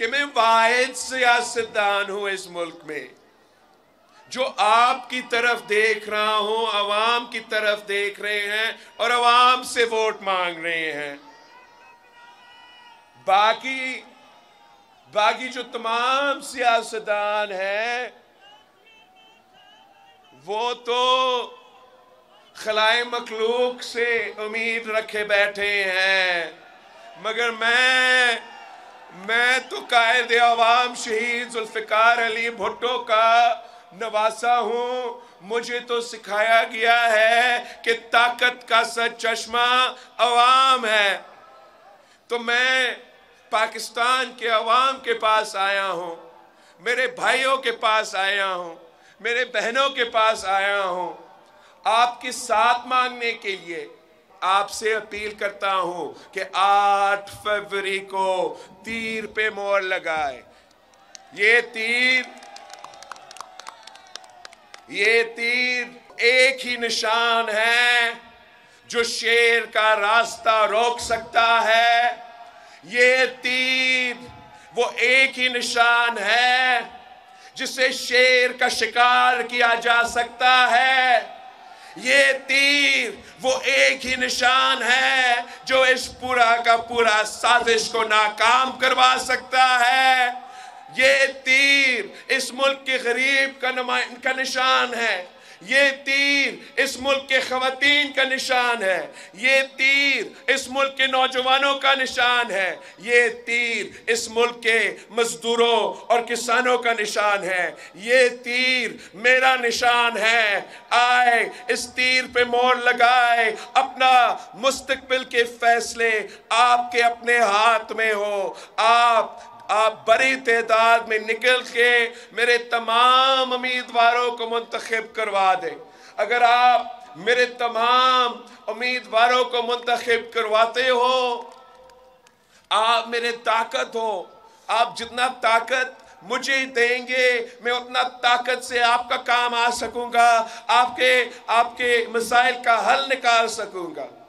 कि मैं वाहिद सियासतदान हूं इस मुल्क में जो आपकी तरफ देख रहा हूं, अवाम की तरफ देख रहे हैं और अवाम से वोट मांग रहे हैं। बाकी जो तमाम सियासतदान हैं वो तो खलाए मखलूक से उम्मीद रखे बैठे हैं, मगर मैं तो कायदे अवाम शहीद जुल्फिकार अली भुट्टो का नवासा हूं। मुझे तो सिखाया गया है कि ताकत का सच चश्मा अवाम है। तो मैं पाकिस्तान के अवाम के पास आया हूं, मेरे भाइयों के पास आया हूं, मेरे बहनों के पास आया हूं, आपके साथ मांगने के लिए। आपसे अपील करता हूं कि 8 फरवरी को तीर पे मोहर लगाए। ये तीर एक ही निशान है जो शेर का रास्ता रोक सकता है। ये तीर वो एक ही निशान है जिससे शेर का शिकार किया जा सकता है। ये तीर वो एक ही निशान है जो इस पूरा का पूरा साजिश को नाकाम करवा सकता है। ये तीर इस मुल्क के गरीब का निशान है। ये तीर इस मुल्क के खवातीन का निशान है। ये तीर इस मुल्क के नौजवानों का निशान है। ये तीर इस मुल्क के मजदूरों और किसानों का निशान है। ये तीर मेरा निशान है। आए इस तीर पे मोहर लगाए। अपना मुस्तकबिल के फैसले आपके अपने हाथ में हो। आप बड़ी तादाद में निकल के मेरे तमाम उम्मीदवारों को मुंतखब करवा दें। अगर आप मेरे तमाम उम्मीदवारों को मुंतखब करवाते हो, आप मेरे ताकत हो। आप जितना ताकत मुझे देंगे मैं उतना ताकत से आपका काम आ सकूंगा, आपके मसाइल का हल निकाल सकूंगा।